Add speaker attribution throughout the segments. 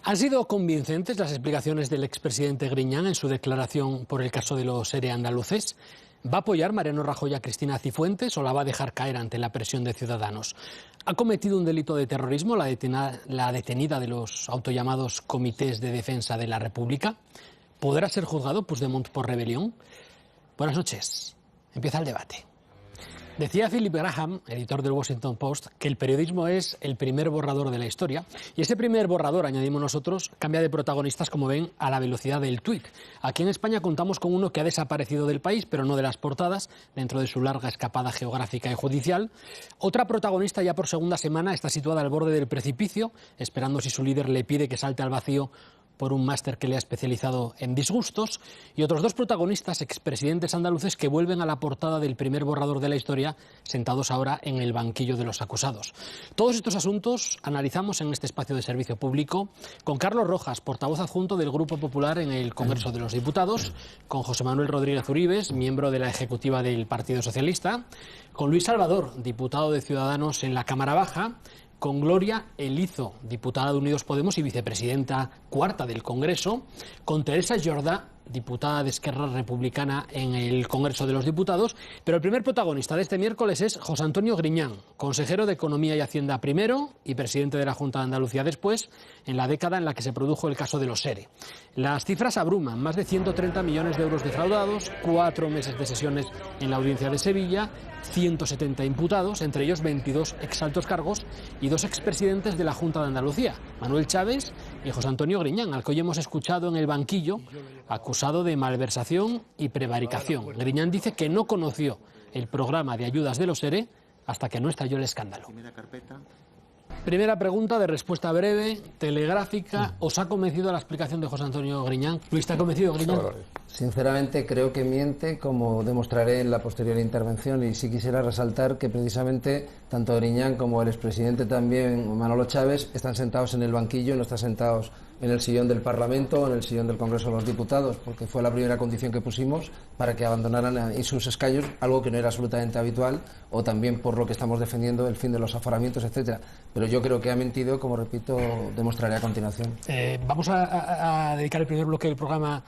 Speaker 1: ¿Han sido convincentes las explicaciones del expresidente Griñán en su declaración por el caso de los ERE andaluces? ¿Va a apoyar Mariano Rajoy a Cristina Cifuentes o la va a dejar caer ante la presión de Ciudadanos? ¿Ha cometido un delito de terrorismo la detenida de los autollamados comités de defensa de la República? ¿Podrá ser juzgado Puigdemont por rebelión? Buenas noches. Empieza el debate. Decía Philip Graham, editor del Washington Post, que el periodismo es el primer borrador de la historia. Y ese primer borrador, añadimos nosotros, cambia de protagonistas, como ven, a la velocidad del tuit. Aquí en España contamos con uno que ha desaparecido del país, pero no de las portadas, dentro de su larga escapada geográfica y judicial. Otra protagonista ya por segunda semana está situada al borde del precipicio, esperando si su líder le pide que salte al vacío por un máster que le ha especializado en disgustos, y otros dos protagonistas, expresidentes andaluces, que vuelven a la portada del primer borrador de la historia, sentados ahora en el banquillo de los acusados. Todos estos asuntos analizamos en este espacio de servicio público con Carlos Rojas, portavoz adjunto del Grupo Popular en el Congreso de los Diputados, con José Manuel Rodríguez Uribes, miembro de la ejecutiva del Partido Socialista, con Luis Salvador, diputado de Ciudadanos en la Cámara Baja, con Gloria Elizo, diputada de Unidos Podemos y vicepresidenta cuarta del Congreso, con Teresa Jordà, diputada de Esquerra Republicana en el Congreso de los Diputados, pero el primer protagonista de este miércoles es José Antonio Griñán, consejero de Economía y Hacienda primero y presidente de la Junta de Andalucía después, en la década en la que se produjo el caso de los ERE. Las cifras abruman: más de 130 millones de euros defraudados, 4 meses de sesiones en la Audiencia de Sevilla, 170 imputados, entre ellos 22 exaltos cargos y 2 expresidentes de la Junta de Andalucía, Manuel Chaves y José Antonio Griñán, al que hoy hemos escuchado en el banquillo, acusado de malversación y prevaricación. Griñán dice que no conoció el programa de ayudas de los ERE hasta que no estalló el escándalo. Primera pregunta de respuesta breve, telegráfica. ¿Os ha convencido la explicación de José Antonio Griñán? Luis, ¿te ha convencido, Griñán?
Speaker 2: Sinceramente creo que miente, como demostraré en la posterior intervención, y sí quisiera resaltar que precisamente tanto Griñán como el expresidente también, Manolo Chaves, están sentados en el banquillo y no están sentados en el sillón del Parlamento o en el sillón del Congreso de los Diputados, porque fue la primera condición que pusimos para que abandonaran sus escaños, algo que no era absolutamente habitual, o también por lo que estamos defendiendo, el fin de los aforamientos, etcétera. Pero yo creo que ha mentido, como repito, demostraré a continuación.
Speaker 1: Vamos a dedicar el primer bloque del programa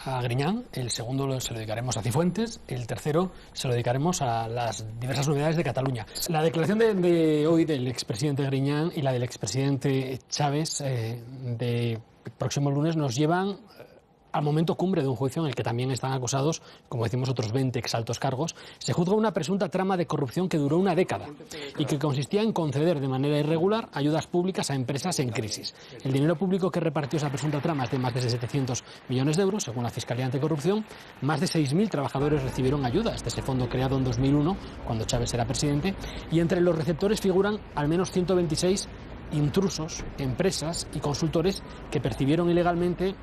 Speaker 1: a Griñán, el segundo se lo dedicaremos a Cifuentes, el tercero se lo dedicaremos a las diversas novedades de Cataluña. La declaración de hoy del expresidente Griñán y la del expresidente Chaves de próximo lunes nos llevan al momento cumbre de un juicio en el que también están acusados, como decimos, otros 20 exaltos cargos. Se juzga una presunta trama de corrupción que duró una década y que consistía en conceder de manera irregular ayudas públicas a empresas en crisis. El dinero público que repartió esa presunta trama es de más de 700 millones de euros, según la Fiscalía Anticorrupción. Más de 6.000 trabajadores recibieron ayudas de ese fondo creado en 2001, cuando Chávez era presidente, y entre los receptores figuran al menos 126 intrusos, empresas y consultores que percibieron ilegalmente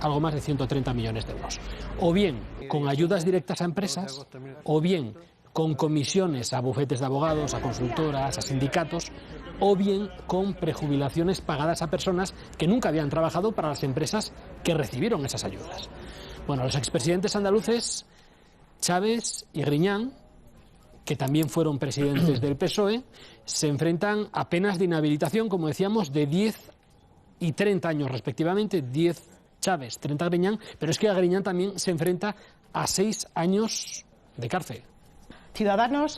Speaker 1: algo más de 130 millones de euros. O bien con ayudas directas a empresas, o bien con comisiones a bufetes de abogados, a consultoras, a sindicatos, o bien con prejubilaciones pagadas a personas que nunca habían trabajado para las empresas que recibieron esas ayudas. Bueno, los expresidentes andaluces, Chaves y Griñán, que también fueron presidentes del PSOE, se enfrentan a penas de inhabilitación, como decíamos, de 10 y 30 años respectivamente, 10 Chaves, 30 Griñán, pero es que a Griñán también se enfrenta a 6 años de cárcel.
Speaker 3: Ciudadanos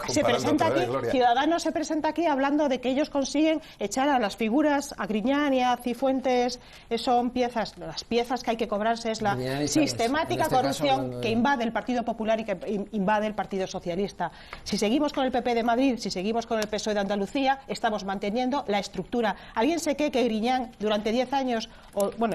Speaker 3: se presenta aquí hablando de que ellos consiguen echar a las figuras, a Griñán y a Cifuentes, son piezas, las piezas que hay que cobrarse es la sistemática corrupción que invade el Partido Popular y que invade el Partido Socialista. Si seguimos con el PP de Madrid, si seguimos con el PSOE de Andalucía, estamos manteniendo la estructura. ¿Alguien se cree que Griñán durante 10 años,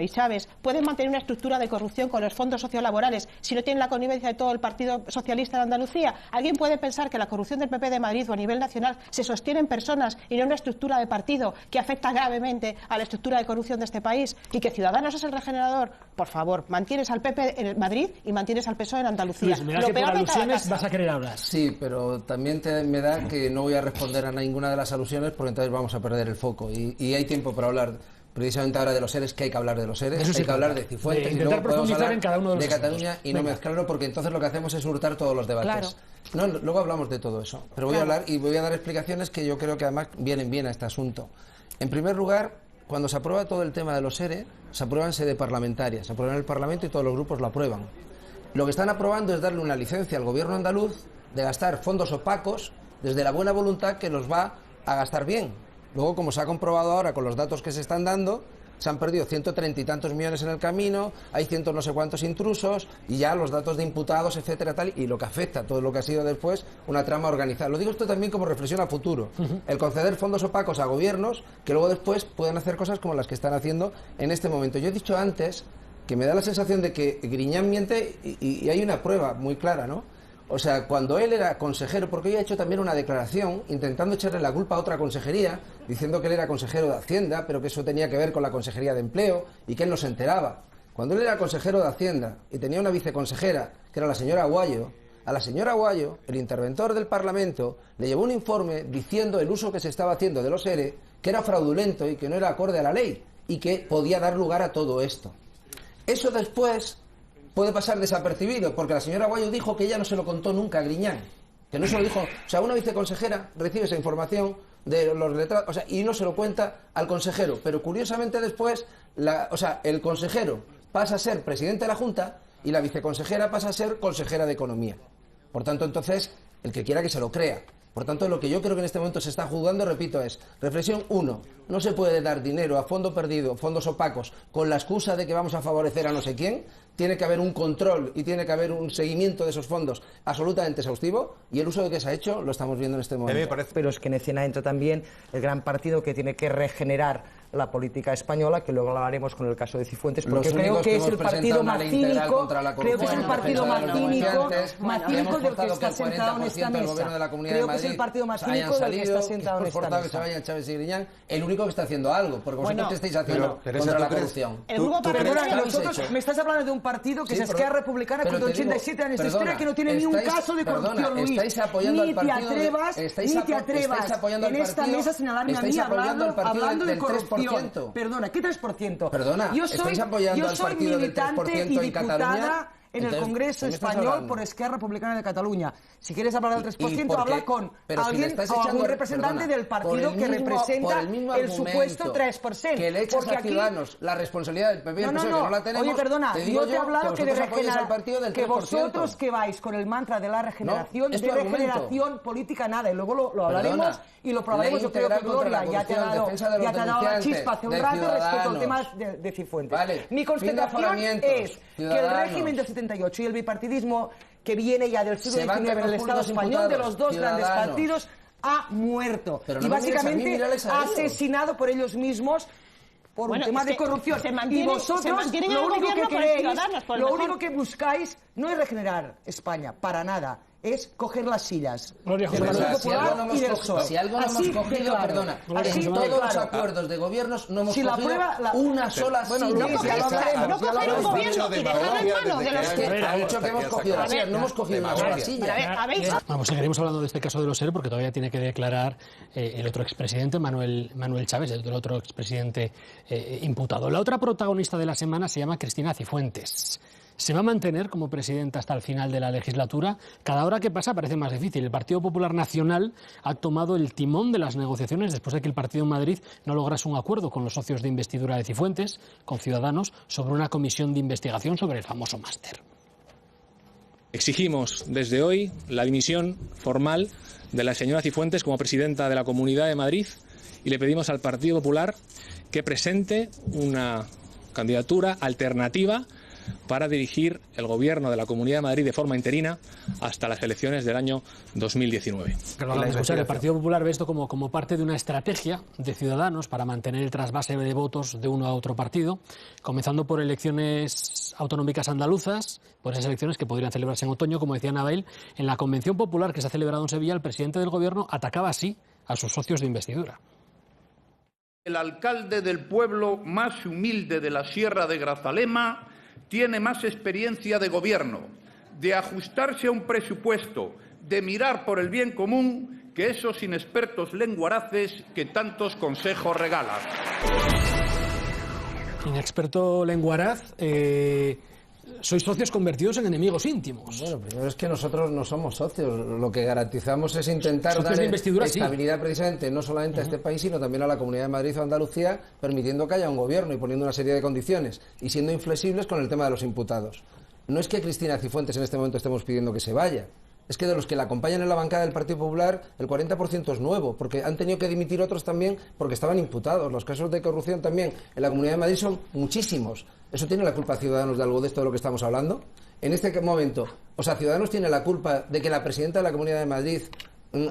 Speaker 3: y Chávez, pueden mantener una estructura de corrupción con los fondos sociolaborales si no tienen la connivencia de todo el Partido Socialista de Andalucía? ¿Alguien puede pensar que la corrupción del PP de Madrid o a nivel nacional se sostiene en personas y no en una estructura de partido que afecta gravemente a la estructura de corrupción de este país? Y que Ciudadanos es el regenerador. Por favor, mantienes al PP en Madrid y mantienes al PSOE en Andalucía.
Speaker 1: Luis, me da que por alusiones vas a querer hablar.
Speaker 2: Sí, pero también me da que no voy a responder a ninguna de las alusiones porque entonces vamos a perder el foco. Y hay tiempo para hablar precisamente ahora de los ERES, que hay que hablar de los ERES, hay que hablar de Cifuentes, y luego podemos hablar en cada uno de Cataluña y no mezclarlo, porque entonces lo que hacemos es hurtar todos los debates. No, luego hablamos de todo eso, pero voy a hablar y voy a dar explicaciones que yo creo que además vienen bien a este asunto. En primer lugar, cuando se aprueba todo el tema de los ERE, se aprueba en sede parlamentaria, se aprueba en el Parlamento y todos los grupos lo aprueban. Lo que están aprobando es darle una licencia al gobierno andaluz de gastar fondos opacos desde la buena voluntad que los va a gastar bien. Luego, como se ha comprobado ahora con los datos que se están dando, se han perdido 130 y tantos millones en el camino, hay cientos no sé cuántos intrusos y ya los datos de imputados, etcétera, tal, y lo que afecta, todo lo que ha sido después, una trama organizada. Lo digo esto también como reflexión a futuro. El conceder fondos opacos a gobiernos que luego después pueden hacer cosas como las que están haciendo en este momento. Yo he dicho antes que me da la sensación de que Griñán miente y hay una prueba muy clara, ¿no? O sea, cuando él era consejero, porque hoy ha hecho también una declaración intentando echarle la culpa a otra consejería, diciendo que él era consejero de Hacienda, pero que eso tenía que ver con la Consejería de Empleo y que él no se enteraba. Cuando él era consejero de Hacienda y tenía una viceconsejera, que era la señora Aguayo, a la señora Aguayo, el interventor del Parlamento, le llevó un informe diciendo el uso que se estaba haciendo de los ERE, que era fraudulento y que no era acorde a la ley y que podía dar lugar a todo esto. Eso después puede pasar desapercibido, porque la señora Aguayo dijo que ella no se lo contó nunca a Griñán, que no se lo dijo. O sea, una viceconsejera recibe esa información de los letrados, o sea, y no se lo cuenta al consejero, pero curiosamente después, el consejero pasa a ser presidente de la Junta y la viceconsejera pasa a ser consejera de Economía. Por tanto, entonces, el que quiera que se lo crea. Por tanto, lo que yo creo que en este momento se está juzgando, repito, es reflexión 1. No se puede dar dinero a fondo perdido, fondos opacos, con la excusa de que vamos a favorecer a no sé quién. Tiene que haber un control y tiene que haber un seguimiento de esos fondos absolutamente exhaustivo, y el uso de que se ha hecho lo estamos viendo en este momento.
Speaker 4: Pero es que en escena entra también el gran partido que tiene que regenerar la política española, que luego hablaremos con el caso de Cifuentes, porque creo que es el partido más cínico, creo que es el partido más cínico del que está sentado en esta mesa. Creo que es el partido más cínico del que está sentado en esta mesa.
Speaker 2: Que se vayan Chávez y Griñán, el único que está haciendo algo, porque vosotros ¿qué estáis haciendo contra la corrupción?
Speaker 4: Me estás hablando de un partido que es Esquerra Republicana con 87 años de historia, que no tiene ni un caso de corrupción, Luis. Ni te atrevas en esta mesa a señalarme a mí hablando de corrupción. Perdona, ¿qué 3%?
Speaker 2: Perdona, estáis apoyando al partido del 3% en Cataluña.
Speaker 4: En el Congreso español por Esquerra Republicana de Cataluña. Si quieres hablar del 3%, habla con alguien o algún representante del partido que representa el supuesto 3%.
Speaker 2: Que le echas a Ciudadanos la responsabilidad del PP y el PSOE, que no la tenemos.
Speaker 4: Oye, perdona, yo te he hablado que vosotros que vais con el mantra de la regeneración, de regeneración política, nada, y luego lo hablaremos y lo probaremos. Yo creo que Gloria ya te ha dado la chispa hace un rato respecto al tema de Cifuentes. Mi constatación es que el régimen del 78 y el bipartidismo que viene ya del siglo XIX en el Estado español, de los dos grandes partidos, ha muerto. Y básicamente asesinado por ellos mismos por un tema de corrupción. Y vosotros lo único que queréis, lo único que buscáis no es regenerar España, para nada. Es coger las sillas del Partido Popular y del PSOE.
Speaker 2: Si algo no hemos cogido, perdona, en todos los acuerdos de gobiernos no hemos cogido una sola silla.
Speaker 3: No coger un gobierno y dejarlo en manos de los que...
Speaker 2: Ha dicho que hemos cogido las sillas, no hemos cogido una sola silla.
Speaker 1: Vamos, seguiremos hablando de este caso de los ERE porque todavía tiene que declarar el otro expresidente, Manuel Chávez, el otro expresidente imputado. La otra protagonista de la semana se llama Cristina Cifuentes. ¿Se va a mantener como presidenta hasta el final de la legislatura? Cada hora que pasa parece más difícil. El Partido Popular Nacional ha tomado el timón de las negociaciones después de que el partido en Madrid no lograse un acuerdo con los socios de investidura de Cifuentes, con Ciudadanos, sobre una comisión de investigación sobre el famoso máster.
Speaker 5: Exigimos desde hoy la dimisión formal de la señora Cifuentes como presidenta de la Comunidad de Madrid y le pedimos al Partido Popular que presente una candidatura alternativa para dirigir el gobierno de la Comunidad de Madrid de forma interina hasta las elecciones del año 2019.
Speaker 1: El Partido Popular ve esto como parte de una estrategia de Ciudadanos para mantener el trasvase de votos de uno a otro partido, comenzando por elecciones autonómicas andaluzas, por esas elecciones que podrían celebrarse en otoño, como decía Navel. En la Convención Popular que se ha celebrado en Sevilla, el presidente del Gobierno atacaba así a sus socios de investidura.
Speaker 6: El alcalde del pueblo más humilde de la Sierra de Grazalema tiene más experiencia de gobierno, de ajustarse a un presupuesto, de mirar por el bien común, que esos inexpertos lenguaraces que tantos consejos regalan.
Speaker 1: Inexperto lenguaraz, sois socios convertidos en enemigos íntimos.
Speaker 2: Bueno, primero es que nosotros no somos socios. Lo que garantizamos es intentar dar estabilidad precisamente no solamente a este país, sino también a la Comunidad de Madrid o Andalucía, permitiendo que haya un gobierno y poniendo una serie de condiciones y siendo inflexibles con el tema de los imputados. No es que Cristina Cifuentes en este momento estemos pidiendo que se vaya. Es que de los que la acompañan en la bancada del Partido Popular, el 40% es nuevo, porque han tenido que dimitir otros también porque estaban imputados. Los casos de corrupción también en la Comunidad de Madrid son muchísimos. ¿Eso tiene la culpa Ciudadanos de algo de esto de lo que estamos hablando? En este momento, o sea, Ciudadanos tiene la culpa de que la presidenta de la Comunidad de Madrid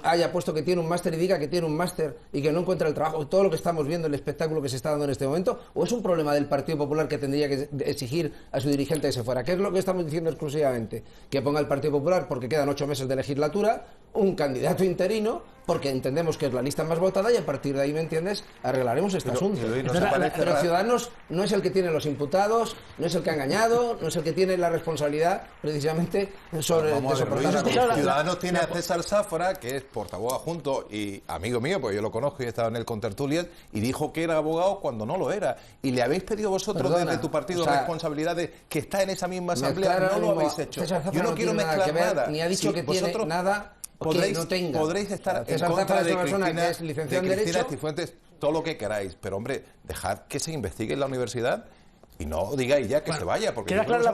Speaker 2: haya puesto que tiene un máster y diga que tiene un máster y que no encuentra el trabajo, todo lo que estamos viendo, el espectáculo que se está dando en este momento, o es un problema del Partido Popular que tendría que exigir a su dirigente que se fuera? ¿Qué es lo que estamos diciendo exclusivamente? Que ponga el Partido Popular, porque quedan 8 meses de legislatura, un candidato interino, porque entendemos que es la lista más votada y a partir de ahí, ¿me entiendes?, arreglaremos este asunto. Pero Ciudadanos no es el que tiene los imputados, no es el que ha engañado, no es el que tiene la responsabilidad precisamente sobre soportar.
Speaker 7: Ciudadanos tiene a César Safra, que es portavoz adjunto y amigo mío, porque yo lo conozco y he estado en el contertulias, y dijo que era abogado cuando no lo era. Y le habéis pedido vosotros desde tu partido responsabilidad de que está en esa misma asamblea, no lo habéis hecho.
Speaker 2: Yo no quiero mezclar nada. Ni ha dicho que tiene nada.
Speaker 7: Podréis estar en contra de Cristina Cifuentes, todo lo que queráis, pero hombre, dejad que se investigue en la universidad y no digáis ya que se vaya, porque
Speaker 1: queda clara la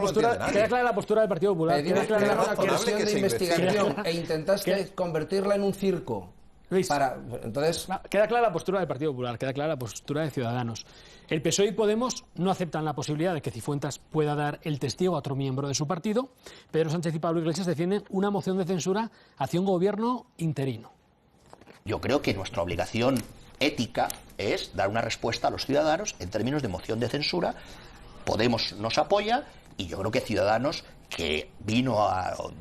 Speaker 1: postura del Partido Popular.
Speaker 2: Queda clara la cuestión de investigación e intentaste convertirla en un circo.
Speaker 1: Luis, queda clara la postura del Partido Popular, queda clara la postura de Ciudadanos. El PSOE y Podemos no aceptan la posibilidad de que Cifuentes pueda dar el testigo a otro miembro de su partido. Pedro Sánchez y Pablo Iglesias defienden una moción de censura hacia un gobierno interino.
Speaker 8: Yo creo que nuestra obligación ética es dar una respuesta a los ciudadanos en términos de moción de censura. Podemos nos apoya y yo creo que Ciudadanos, que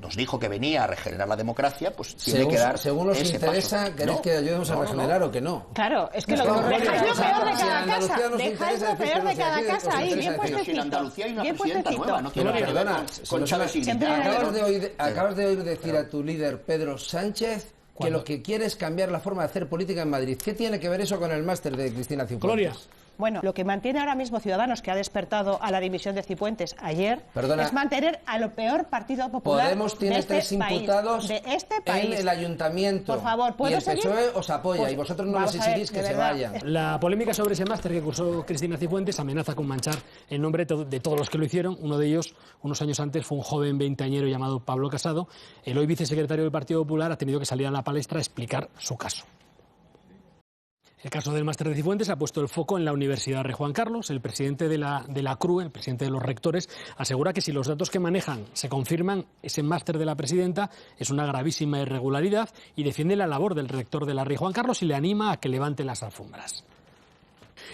Speaker 8: nos dijo que venía a regenerar la democracia, pues tiene que dar
Speaker 2: según nos interesa, ¿queréis que ayudemos a regenerar o que no?
Speaker 3: Claro, es que lo dejáis lo peor de cada casa. Dejáis lo peor de cada casa ahí, bien puestecito.
Speaker 8: En Andalucía hay una presidenta nueva, no
Speaker 2: quiero perdona, acabas de oír decir a tu líder Pedro Sánchez que lo que quiere es cambiar la forma de hacer política en Madrid. ¿Qué tiene que ver eso con el máster de Cristina Cifuentes?
Speaker 1: Gloria.
Speaker 3: Bueno, lo que mantiene ahora mismo Ciudadanos, que ha despertado a la dimisión de Cifuentes ayer, es mantener a lo peor Partido Popular
Speaker 2: Podemos tiene
Speaker 3: de este
Speaker 2: 3 imputados
Speaker 3: país.
Speaker 2: En el ayuntamiento.
Speaker 3: Por favor,
Speaker 2: y el PSOE os apoya y vosotros no les exigís que se vayan.
Speaker 1: La polémica sobre ese máster que cursó Cristina Cifuentes amenaza con manchar el nombre de todos los que lo hicieron. Uno de ellos, unos años antes, fue un joven veinteañero llamado Pablo Casado. El hoy vicesecretario del Partido Popular ha tenido que salir a la palestra a explicar su caso. El caso del máster de Cifuentes ha puesto el foco en la Universidad Rey Juan Carlos. El presidente de la CRUE, el presidente de los rectores, asegura que si los datos que manejan se confirman, ese máster de la presidenta es una gravísima irregularidad y defiende la labor del rector de la Rey Juan Carlos y le anima a que levante las alfombras.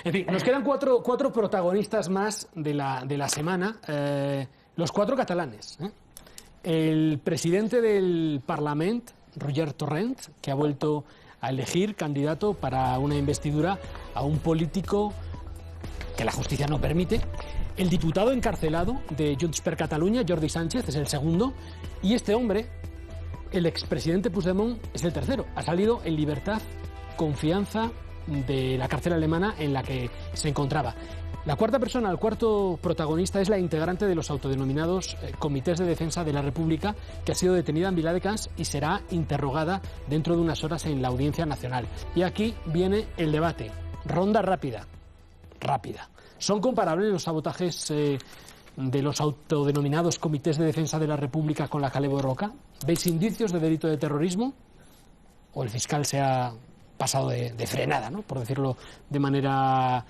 Speaker 1: En fin, nos quedan cuatro protagonistas más de la semana, los 4 catalanes. El presidente del Parlament, Roger Torrent, que ha vuelto a elegir candidato para una investidura a un político que la justicia no permite. El diputado encarcelado de Junts per Catalunya, Jordi Sánchez, es el segundo. Y este hombre, el expresidente Puigdemont, es el tercero. Ha salido en libertad con fianza de la cárcel alemana en la que se encontraba. La cuarta persona, el cuarto protagonista, es la integrante de los autodenominados Comités de Defensa de la República, que ha sido detenida en Viladecans y será interrogada dentro de unas horas en la Audiencia Nacional. Y aquí viene el debate. Ronda rápida. ¿Son comparables los sabotajes de los autodenominados Comités de Defensa de la República con la Kale Borroka? ¿Veis indicios de delito de terrorismo? ¿O el fiscal se ha pasado de frenada, ¿no?, por decirlo de manera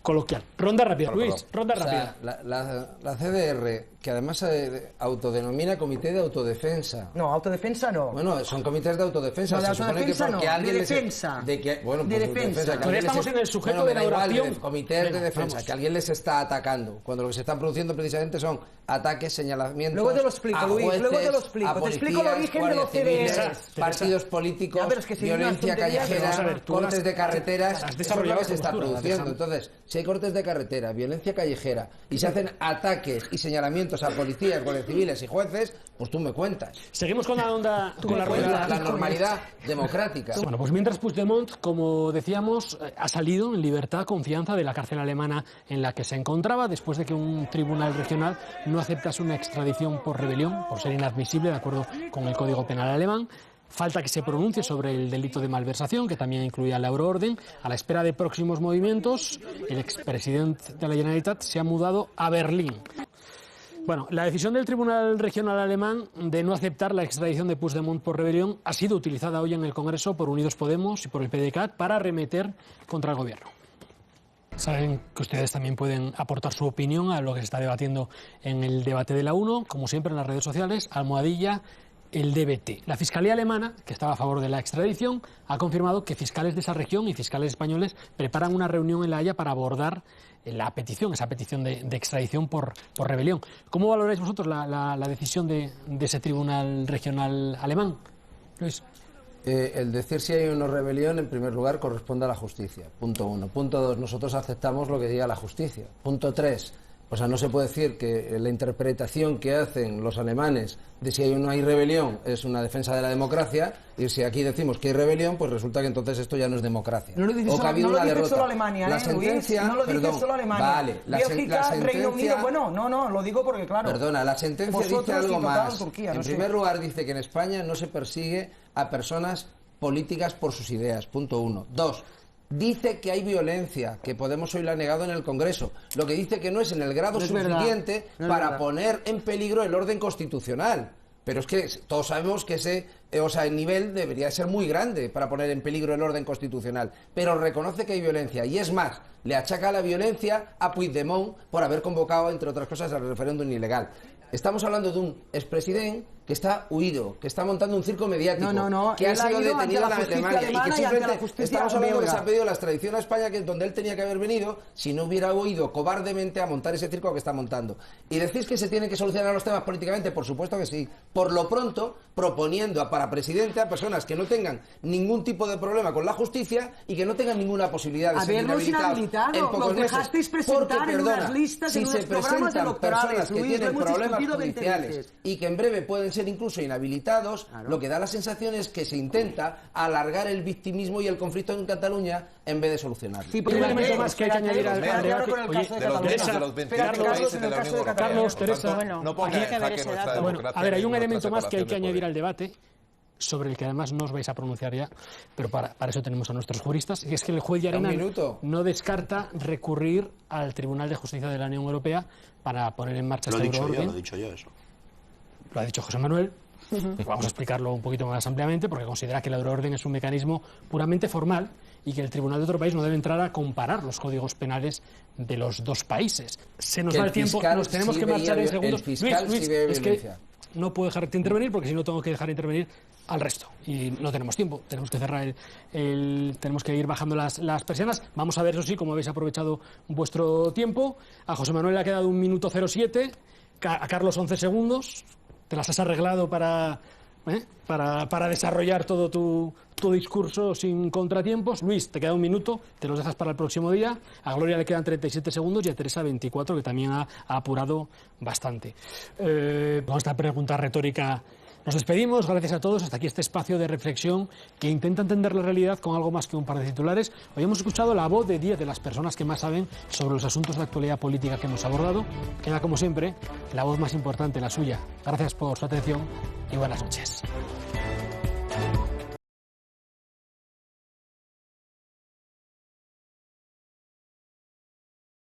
Speaker 1: coloquial? Ronda rápida, Luis, ronda rápida.
Speaker 2: La CDR, que además se autodenomina Comité de Autodefensa.
Speaker 4: No, autodefensa no.
Speaker 2: Bueno, son comités de autodefensa.
Speaker 4: No, de autodefensa no, de defensa.
Speaker 2: De defensa.
Speaker 1: Todavía estamos en el sujeto de la oración.
Speaker 2: Comités de defensa, que alguien les está atacando. Cuando lo que se están produciendo precisamente son ataques, señalamientos.
Speaker 4: Luego te lo explico, Luis, luego te lo explico. Te explico el origen de los CDR.
Speaker 2: Partidos políticos, violencia callejera, cortes de carreteras. Eso es lo que se está produciendo. Entonces, si hay cortes de carretera, violencia callejera y se hacen ataques y señalamientos a policías, guardias civiles y jueces, pues tú me cuentas.
Speaker 1: Seguimos con la onda, con la rueda.
Speaker 2: La normalidad democrática.
Speaker 1: Bueno, pues mientras Puigdemont, como decíamos, ha salido en libertad, confianza de la cárcel alemana en la que se encontraba después de que un tribunal regional no aceptase una extradición por rebelión, por ser inadmisible de acuerdo con el Código Penal alemán. Falta que se pronuncie sobre el delito de malversación, que también incluía la euroorden. A la espera de próximos movimientos, el expresidente de la Generalitat se ha mudado a Berlín. Bueno, la decisión del Tribunal Regional Alemán de no aceptar la extradición de Puigdemont por rebelión ha sido utilizada hoy en el Congreso por Unidos Podemos y por el PDeCAT para arremeter contra el Gobierno. Saben que ustedes también pueden aportar su opinión a lo que se está debatiendo en el debate de la 1, como siempre en las redes sociales, almohadilla el DBT. La Fiscalía alemana, que estaba a favor de la extradición, ha confirmado que fiscales de esa región y fiscales españoles preparan una reunión en La Haya para abordar esa petición de extradición por rebelión. ¿Cómo valoráis vosotros la decisión de ese tribunal regional alemán, Luis?
Speaker 2: El decir si hay una rebelión, en primer lugar, corresponde a la justicia. Punto 1. Punto 2. Nosotros aceptamos lo que diga la justicia. Punto 3. O sea, no se puede decir que la interpretación que hacen los alemanes de si hay o no hay rebelión es una defensa de la democracia, y si aquí decimos que hay rebelión, pues resulta que entonces esto ya no es democracia.
Speaker 4: No lo dice solo Alemania,
Speaker 2: la sentencia,
Speaker 4: Luis, no lo dice solo Alemania.
Speaker 2: Vale,
Speaker 4: Bélgica, Reino Unido, bueno, no, lo digo porque claro.
Speaker 2: Perdona, la sentencia dice algo más.
Speaker 4: Turquía,
Speaker 2: en primer lugar dice que en España no se persigue a personas políticas por sus ideas. Punto 1. 2. Dice que hay violencia, que Podemos hoy la ha negado en el Congreso. Lo que dice que no es en el grado suficiente para poner en peligro el orden constitucional. Pero es que todos sabemos que el nivel debería ser muy grande para poner en peligro el orden constitucional. Pero reconoce que hay violencia. Y es más, le achaca la violencia a Puigdemont por haber convocado, entre otras cosas, al referéndum ilegal. Estamos hablando de un expresidente que está huido, que está montando un circo mediático, que ha sido detenido en Alemania y que simplemente estamos hablando de que se ha pedido la extradición a España, que es donde él tenía que haber venido, si no hubiera ido cobardemente a montar ese circo que está montando. Y decís que se tienen que solucionar los temas políticamente, por supuesto que sí. Por lo pronto, proponiendo para presidente a personas que no tengan ningún tipo de problema con la justicia y que no tengan ninguna posibilidad de ser inhabilitados en pocos meses.
Speaker 4: Dejasteis presentar en unas listas,
Speaker 2: si se presentan personas que tienen problemas judiciales y que en breve pueden ser incluso inhabilitados, lo que da la sensación es que se intenta alargar el victimismo y el conflicto en Cataluña en vez de solucionarlo.
Speaker 1: Sí, un elemento más que hay que añadir al debate. Carlos, Teresa, a ver, hay un elemento más que hay que añadir al debate, sobre el que además no os vais a pronunciar ya, pero para eso tenemos a nuestros juristas, y es que el juez Llarena no descarta recurrir al Tribunal de Justicia de la Unión Europea para poner en marcha esta euroorden.
Speaker 8: Lo he dicho yo eso.
Speaker 1: Lo ha dicho José Manuel. Vamos a explicarlo un poquito más ampliamente, porque considera que la euroorden es un mecanismo puramente formal y que el tribunal de otro país no debe entrar a comparar los códigos penales de los dos países. Se nos da el tiempo, nos tenemos que marchar en segundos. Luis, es que no puedo dejarte intervenir porque si no tengo que dejar intervenir al resto y no tenemos tiempo, tenemos que cerrar tenemos que ir bajando las persianas. Vamos a ver, eso sí, cómo habéis aprovechado vuestro tiempo. A José Manuel le ha quedado 1 minuto 07, a Carlos 11 segundos. Te las has arreglado para desarrollar todo tu discurso sin contratiempos. Luis, te queda 1 minuto, te los dejas para el próximo día. A Gloria le quedan 37 segundos y a Teresa 24, que también ha apurado bastante. Con esta pregunta retórica nos despedimos. Gracias a todos. Hasta aquí este espacio de reflexión que intenta entender la realidad con algo más que un par de titulares. Hoy hemos escuchado la voz de 10 de las personas que más saben sobre los asuntos de actualidad política que hemos abordado. Queda, como siempre, la voz más importante, la suya. Gracias por su atención y buenas noches.